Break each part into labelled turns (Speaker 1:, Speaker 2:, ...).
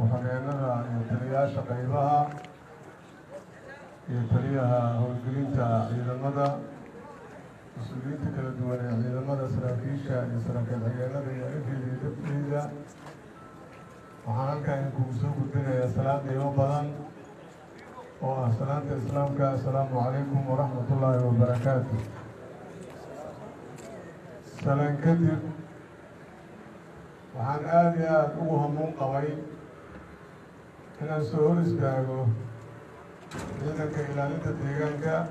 Speaker 1: وحنينها يترياش قيبها يتريها هولجرينتا إلى مدى مسؤوليتك كالدولة إلى مدى سراكيشة يسراك العيالة يعرفي لدفعيدا وحنالك إنكم سوق الدنيا السلام يوم بلان وسلام الإسلام السلام عليكم ورحمة الله وبركاته. سلام كثير وعن آليات وهم قوي إن السهول استاغو إنك إلى لنت تيغانك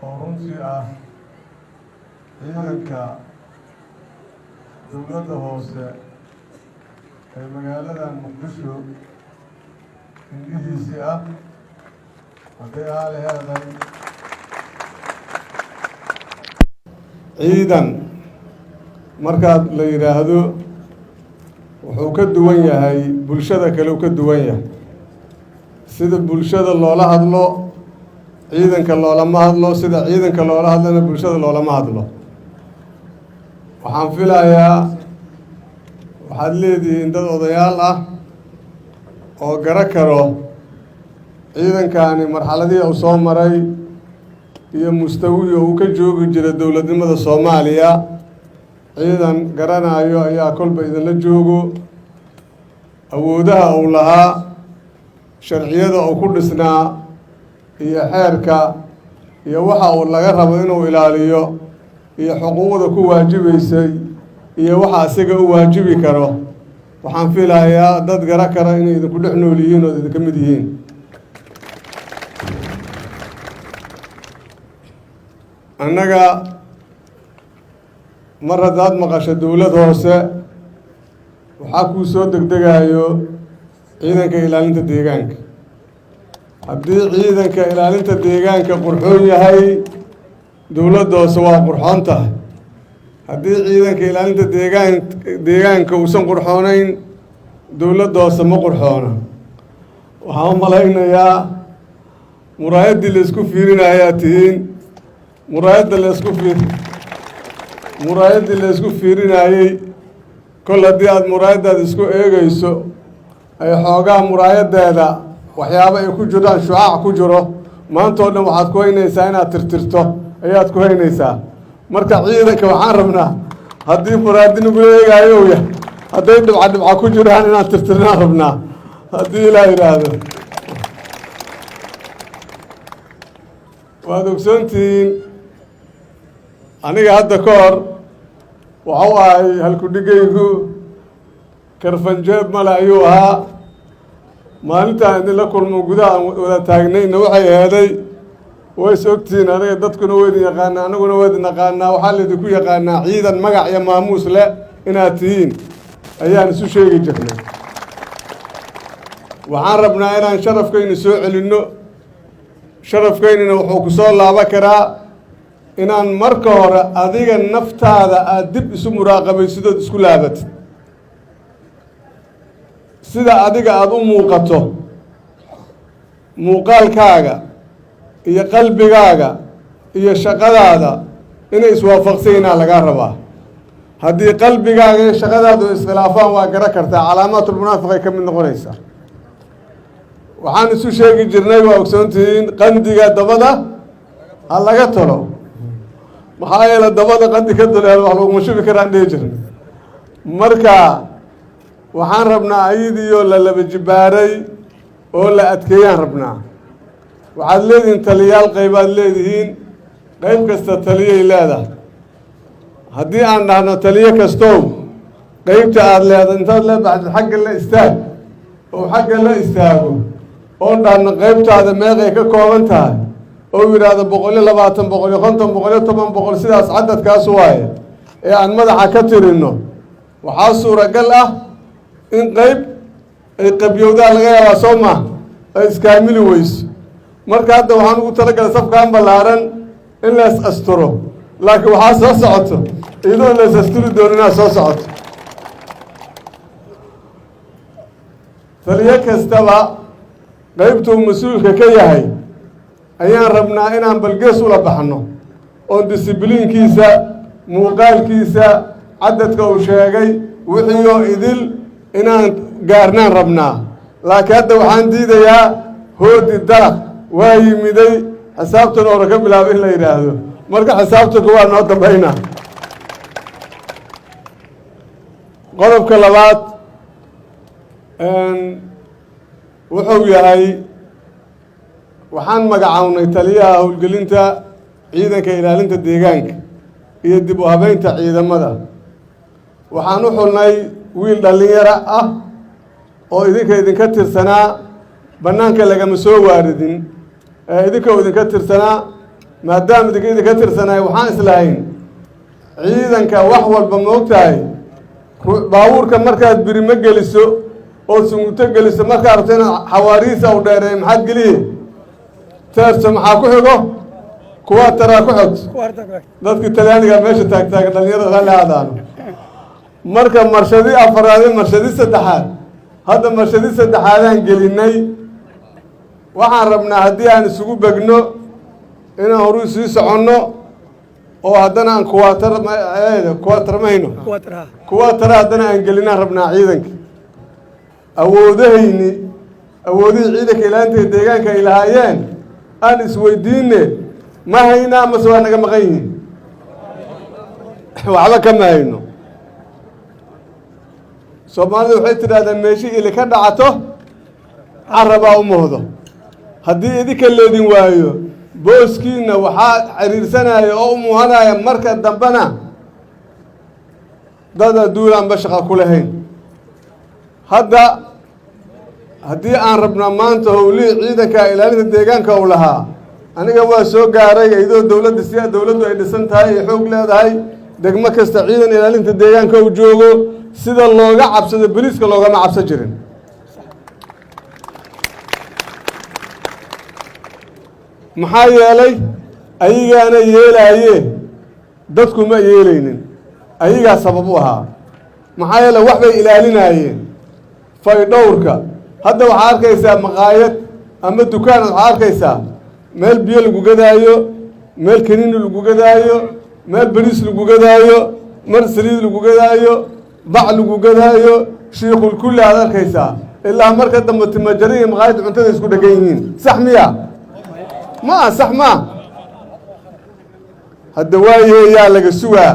Speaker 1: ورنسي إنك دولة هوسة المقالة المقدسة إنجليزي وفي آل هذا عيداً markaad la yiraahdo wuxuu ka duwan yahay bulshada kale uu ka duwan yahay sida bulshada loola hadlo ciidanka loolama hadlo sida ciidanka loola hadlana bulshada loolama hadlo waxaan filayaa waxaad leedihiin dad odayaal ah oo gara karo ciidankani marxaladii uu soo maray iyo mustawiga uu ka joogi jiray dowladnimada Soomaaliya ciidan garanayo ayaa kolba idinla joogo awoodaha uu lahaa sharciyada uu ku dhisnaa iyo xeerka iyo waxa uu laga rabo inuu ilaaliyo iyo xuquuqda ku waajibaysay iyo waxa asiga u waajibi karo waxaan filayaa dad gara kara inay idinku dhex nool yihiin oo idinka mid yihiin annaga mar haddaad maqasho dowlad hoose waxaa kuu soo degdegayo ciidanka ilaalinta deegaanka haddii ciidanka ilaalinta deegaanka qurxoon yahay dowladda hoose waa qurxoon tahay haddii ciidanka ilaalinta deegaanka uusan qurxoonayn dowladda hoose ma qurxoona waxaan u malaynayaa muraayaddii la isku fiirinayaa tihiin muraayaddii la isku fiirinayay kol haddii aad muraayaddaada isku eegayso ay xoogaa muraayaddeeda waxyaabo ay ku jiraan shucaac ku jiro maantoo dhan waxaad ku haynaysaa inaad tirtirto ayaad ku haynaysaa marka ciidanka waxaan rabnaa haddii muraayaddi nagula eegaayo yahay hadday dhibca ku jiraan inaan tirtirnaan rabnaa haddii ilaa yidhaahdo waad ogsoontihiin aniga hadda ka hor waxau ahay halkudhigaygu karfanjeeb male ayuu ahaa maalintaan idinla kulmo gudaha wada taagnayna waxay aheeday ways ogtihiin aniga dadkuna waydin yaqaanaa anaguna waydin naqaanaa waxaa laydinku yaqaanaa ciidan magac iyo maamuus leh inaad tihiin ayaan isu sheegi jirnay waxaan rabnaa inaan sharafkayna soo celinno sharafkaynina wuxuu ku soo laaban karaa inaan marka hore adiga naftaada aad dib isu muraaqabaysidood isku laabatid sida adiga aada u muuqato muuqaalkaaga iyo qalbigaaga iyo shaqadaada inay iswaafaqsanyiinaa lagaa rabaa haddii qalbigaaga iyo shaqadaadu iskhilaafaan waa gara kartaa calaamaatulmunaafiqay ka mid noqonaysaa waxaan isu sheegi jirnay waa ogsoontihiin qandiga dabada ha laga talo maxaa yeele dabada qandi ka duleel wax laguma shubi karaan dhihi jirnay marka waxaan rabnaa ayadiioo la laba jibaaray oo la adkeeyaan rabnaa waxaad leedihiin taliyaal qaybaad leedihiin qayb kasta taliyay leedahay haddii aan dhahno taliyo kastow qaybta aada leedahay intaad leedaxdid xagga la istaag oo xagga la istaago oon dhahno qaybtaada meeqay ka kooban tahay oo yidhaahdo 120 150 110 sidaas cadadkaas waaye ee aan madaxa ka tirinno waxaa suuragal ah in qayb ay qabyowdaa laga yaabaa soo maa ay iskaamili weyso marka hadda waxaan ugu talagalay safkaan ballaaran in la is asturo laakiin waxaa soo socoto iyadoo la is asturi dooninaa soo socoto taliyo kastaba qaybtuu mas-uulka ka yahay ayaan rabnaa inaan balgees ula baxno oon disibliinkiisa muuqaalkiisa cadadka uu sheegay wixiioo idil inaan gaarnaan rabnaa laakiin hadda waxaan diidayaa hoodi dalaq waa yimiday xisaabtan oora ka bilaabo in la yidhaahdo marka xisaabtanku waa noo dambaynaa qodobka labaad wuxuu yahay waxaan magacawnay taliyaha howlgelinta ciidanka ilaalinta deegaanka iyo dib u habeynta ciidamada waxaan u xulnay wiil dhallinyaro ah oo idinka tirsanaa bannaanka lagama soo waaridin idinka idinka tirsanaa maadaama idinka tirsanaay waxaan islahayn ciidanka wax walba ma ogtahay baabuurka markaad birimo geliso oo sunguto geliso markaa rabto inaad xawaarihiisa u dheereey maxaad geliye teerso maxaa ku xigo kuwaa taraa ku xogto dadkii talyaaniga meesha taagtaaga dhallinyarada raalli aadaano marka marshadi afaraad iyo marshadi saddexaad hadda marshadi saddexaadaan gelinay waxaan rabnaa haddii aan isugu begno inaan horu sii soconno oo haddana aan kuwaatarmayno kuwaatara haddana aan gelinaan rabnaa ciidanka awoodihii ciidanka ilaalinta deegaanka ay lahaayeen aan isweydiine ma haynaa mase waa naga maqan yihiin waxba kama hayno soomaalidu waxay tidhahdeen meeshii ili ka dhacato carabaa u muuhdo haddii idinka leedin waayo booskiina waxaa xiriirsanaya oo u muuhanaya marka dambena dad adduulaanba shaqa ku lahayn hadda haddii aan rabnaa maanta howlihii ciidanka ilaalinta deegaanka u lahaa aniga waa soo gaaray iyadoo dowladda si dowladdu ay dhisan tahay ay xoog leedahay degmo kasta ciidan ilaalinta deegaanka uu joogo sida looga cabsado boliiska loogama cabsan jirin maxaa yeelay ayagaana yeelaaye dadku ma yeelaynin ayagaa sabab u ahaa maxaa yeelay wax bay ilaalinaayeen faydhowrka hadda waxaa arkaysaa maqaayad ama dukaan waxaa arkaysaa meel biyo lagu gadaayo meel kaniini lagu gadaayo meel bariis lagu gadaayo mar saliid lagu gadaayo bac lagu gadaayo shiikul kulli aad arkaysaa ilaa marka dambe timajari iyo maqaayadda cuntada isku dhegan yihiin sax miya ma sax ma hadda waayahe yaa laga sugaa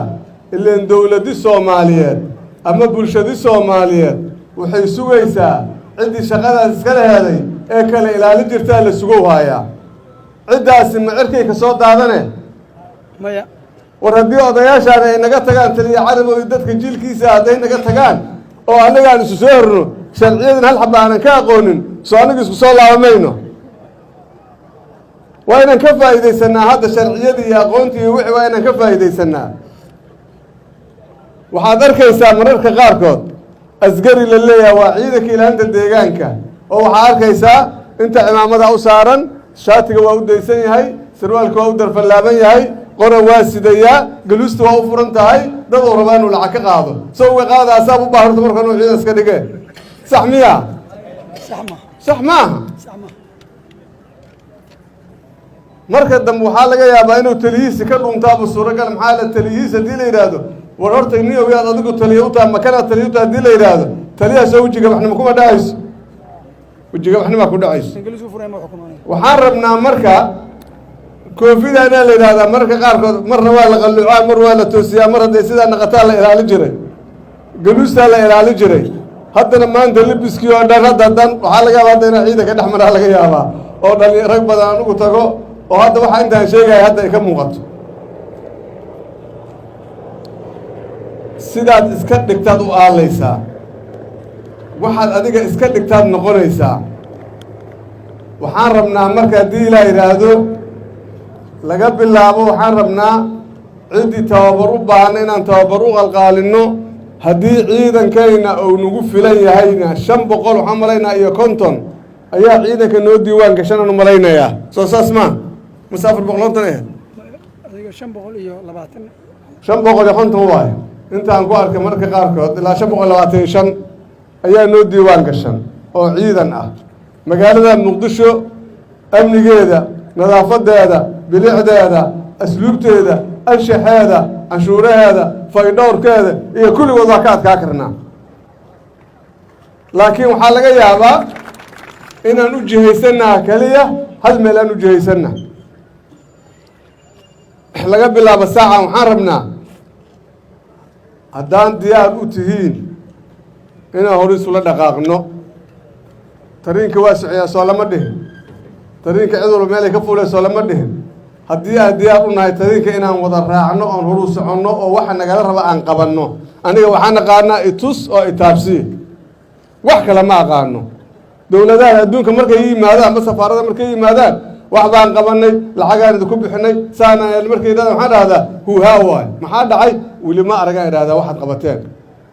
Speaker 1: ilaan dowladdi soomaaliyeed ama bulshadi soomaaliyeed waxay sugaysaa ciddii shaqadaas iska leheeday ee kale ilaalin jirtaa la sugow haayaa ciddaasi ma cirkay ka soo daadane maya war haddii odayaashaana ay naga tagaan taliya carabow iyo dadka jiilkiisa hadday naga tagaan oo annagaan isu soo horno sharciyadan hal xaba aanan ka aqoonin soo annaga isku soo laabamayno waa inaan ka faa'iidaysanaa hadda sharciyadii iyo aqoontii iyo wixii waa inaan ka faa'iidaysanaa waxaad arkaysaa mararka qaarkood asgari la leeyahay waa ciidanka ilaalinta deegaanka oo waxaa arkaysaa inta cimaamada u saaran shaatiga waa u daysan yahay sarwaalka waa u darfallaaban yahay qora waa sidayaa galuusta waa u furan tahay dad uu rabaa inuu lacag ka qaado soo uga qaada asaab u baahorta marka inuu ciidan iska dhige sax miya sax maaha marka dambe waxaa laga yaabaa inuu taliyihiisi ka dhuntaaba suuragal maxaa la taliyihiis haddii la yidhaahdo war horta ni ogaad adigu taliya u taha makanaad taliya u taha haddii la yidhaahdo taliyahaasoo wejigabaxnimo kuma dhacayso wejigabaxnimaa ku dhacayso waxaan rabnaa marka koofidaanaa la yidhahdaa mararka qaarkood marna waa la qalluucaa mar waa la toosiyaa mar hadday sidaa naqataa la ilaali jiray galuustaa la ilaali jiray haddana maanta libiskii oo dhan hadda dan waxaa laga yaaba hadda inaa ciidanka dhex maraa laga yaabaa oo dhali rag badan aan ugu tago oo hadda waxaa intaan sheegaya hadda ay ka muuqato sidaad iska dhigtaad u aalaysaa waxaad adiga iska dhigtaad noqonaysaa waxaan rabnaa marka haddii ilaa yidhaahdo laga bilaabo waxaan rabnaa ciddii tababar u baahna inaan tababar u qalqaalinno haddii ciidankayna uu nagu filan yahayna 500 waxaan malaynaa iyo 50 ayaa ciidanka noo diiwaan gashanaan u malaynayaa soo saas maa mase 400 eh adiga 520 550 waaye intaan ku arkay marka qaarkood ilaa 525 ayaa noo diiwaan gashan oo ciidan ah magaalada muqdisho amnigeeda nadaafadeeda bilicdeeda asluubteeda anshaxeeda canshuuraheeda faydhowrkeeda iyo kulligood waa ka adkaa karnaa laakiin waxaa laga yaabaa inaan u jihaysannaha keliya hal meel aan u jihaysanna laga bilaabo saacan waxaan rabnaa haddaan diyaar u tihiin inaan hor isula dhaqaaqno tariinka waa socyaa soo lama dhihin tariinka cid walba meelay ka fuulay soo lama dhihin haddii aan diyaar u nahay tariinka inaan wada raacno oon horu soconno oo waxa nagala raba aan qabanno aniga waxaan aqaanaa itus oo itaabsi wax kale ma aqaano dowladaha adduunka markay yimaadaan ama safaarada markay yimaadaan wax baan qabanay lacagaan idinku bixinay saana markay yidhahdaan waxaan dhahdaa huuhaa waay maxaa dhacay weli ma aragaan idhahdaa waxaad qabateen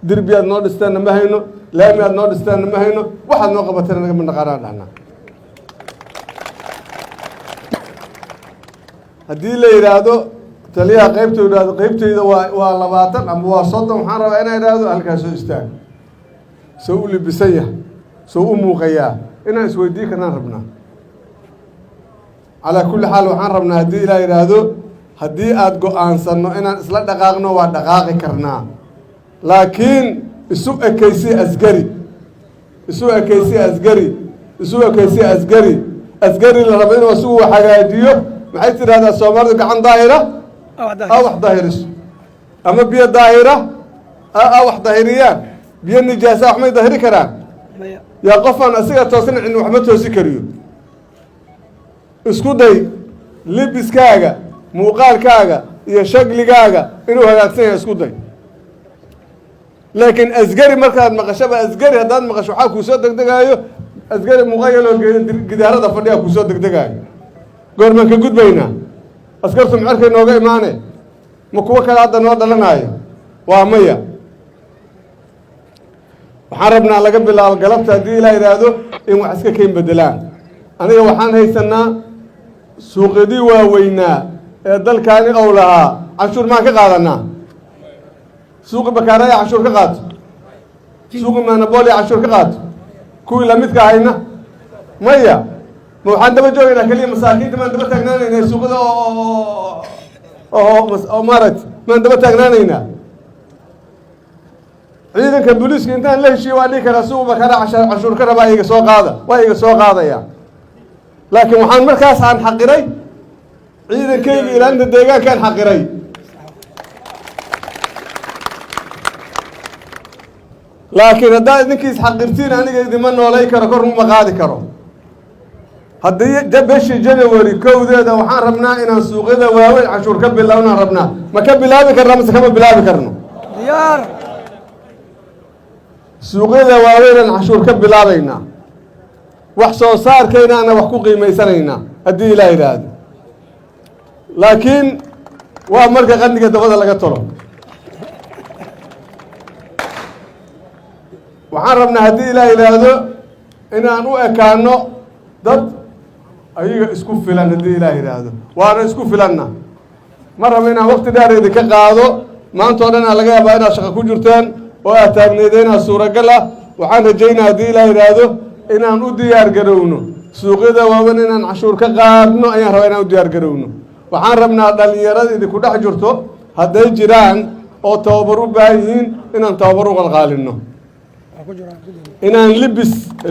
Speaker 1: dirbi aad noo dhisteenna ma hayno laami aad noo dhisteenna ma hayno waxaad noo qabateen anaga ma naqaanaan dhahnaa haddii la yidhaahdo taliyaha qaybta yidhaahdo qaybtayda waa 20 ama waa 30 waxaan rabaa inaan idhaahdo halkaas soo istaag soo u libisan yahay soo u muuqayaa inaan isweydiin karnaan rabnaa calaa kulli xaal waxaan rabnaa haddii ilaa yidhaahdo haddii aada go-aansanno inaan isla dhaqaaqno waa dhaqaaqi karnaa laakiin isu ekaysi asgari isu ekaysi asgari isu ekaysi asgari asgari la rabo inuu isugu hagaajiyo maxay tidhahdaa soomaalidu gacan daahira wax daahiriso ama biyo daahira wax daahiriyaan biyo nijaasa wax may daahiri karaan yaa qofaan asiga toosan cin waxma toosi kariyo isku day libiskaaga muuqaalkaaga iyo shagligaaga inuu hagaagsan yahay isku day laakiin asgari markaad maqashaba asgari haddaad maqasho waxaa kuu soo degdegaayo asgari muqayaloo gidaarada fadhiyaa kuu soo degdegaayo goormaan ka gudbaynaa askartu macerkay nooga imaane ma kuwo kale hadda noo dhalanaayo waa maya waxaan rabnaa laga bilaabo galabta haddii ilaa yidhaahdo in wax iska kayn bedelaan aniga waxaan haysanaa suuqyadii waaweynaa ee dalkaani ow lahaa canshuur maan ka qaadanaa suuqi bakaaraya canshuur ka qaato suuqi maanabolia canshuur ka qaato kuwii lamidka ahayna maya ma waxaan daba joogaynaa keliya masaakiinta maan daba taagnaanaynaa suuqyada oo maaragta maan daba taagnaanaynaa ciidanka booliiska intaan la heshiiyo waa dhihi karaa suuq bakaara canshuur ka rabaa iga soo qaada waa iga soo qaadaya laakiin waxaan markaas aan xaqiray ciidankayga ilaalinta deegaankaan xaqiray laakiin haddaad idinkiis xaqirtiin aniga idima noolay karo kor uma qaadi karo haddii bishii January 1 waxaan rabnaa inaan suuqyada waaweyn canshuur ka bilaabnaan rabnaa ma ka bilaabi karnaa mise kama bilaabi karno diyaar suuqyada waaweyn canshuur ka bilaabaynaa wax soo saarkaynaana wax ku qiimaysanaynaa haddii ilaa yidhaahdo laakiin waa marka qandiga dabada laga tolo waxaan rabnaa haddii ilaa yidhaahdo inaan u ekaano dad ayaga isku filan haddii ilaa yidhaahdo waana isku filanna ma rabo inaan waqti dheer idinka qaado maanta oo dhan aa laga yaabaa inaad shaqo ku jirtaan oo aad taagneedeenaa suuragal ah waxaan rajaynaa haddii ilaa yidhaahdo inaan u diyaar garowno suuqyada waaweyn inaan canshuur ka qaadno ayaan rabaa inaan u diyaar garowno waxaan rabnaa dhalinyarada idinku dhex jirto hadday jiraan oo tababar u baahan yihiin inaan tababar u qalqaalino inaan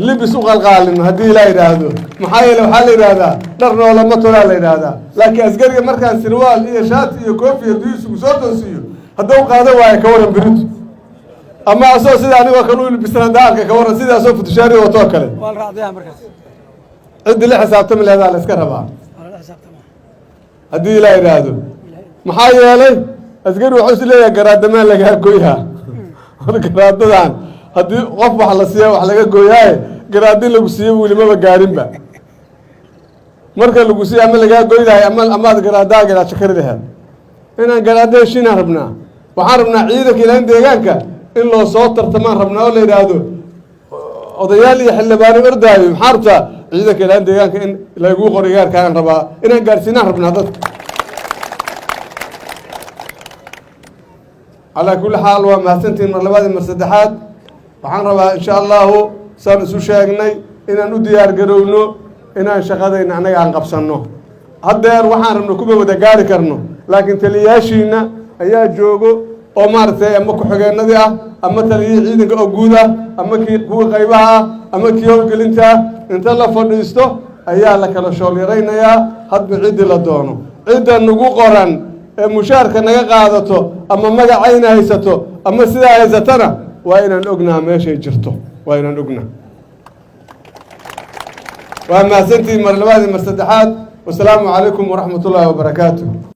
Speaker 1: libis u qalqaalino haddii ilaa yidhaahdo maxaa yeele waxaa la yidhaahdaa dhar noolama tolaa la yidhaahdaa laakiin asgariga markaan sirwaal iyo shaati iyo koofi haddii isugu soo toosiyo hadduu qaado waayo ka waran beritu ama asoo sida anigoo kale u libisana daalka ka waran sidaasoo futushaari watoo kale ciddi la xisaabtami leedaa la iska rabaa haddii ilaa yidhaahdo maxaa yeelay asgari wuxuu is leeyahay garaadamaan lagaa goyaa garaadadan haddii qof wax la siiya wax laga gooyaaye garaadi lagu siiye welimaba gaarinba marka lagu siiya ama lagaa goy lahay amaad garaadaaga ilaa shakari laheed inaan garaado heshiinaan rabnaa waxaan rabnaa ciidanka ilaalin deegaanka in loo soo tartamaan rabnaa oo la yidhaahdo odayaal iyo xildhibaano ordaayo maxaa rabtaa ciidanka ilaalin deegaanka in lagu qoro gaarkaan rabaa inaan gaarsiinaan rabnaa dadka calaa kulli xaal waa mahadsantihiin mar labaad iyo mar saddexaad waxaan rabaa insha allahu saan isu sheegnay inaan u diyaar garowno inaan shaqadayna annaga aan qabsanno haddeer waxaan rabno kuma wada gaari karno laakiin taliyaashiina ayaa joogo oo maartay ama ku xigeenadii ah ama taliyay ciidanka oo guud ah ama kii kuwa qaybaha ah ama kii howlgelinta inta la fadhiisto ayaa la kala shoolyaraynayaa hadba cidii la doono cidda nagu qoran ee mushaarka naga qaadato ama magacayna haysato ama sidaa haysatana waa inaan ognaa meeshay jirto waa inaan ognaa waa mahadsantihiin mar labaad iyo mar saddexaad wasalaamu calaykum waraxmatullaahi wabarakaatuh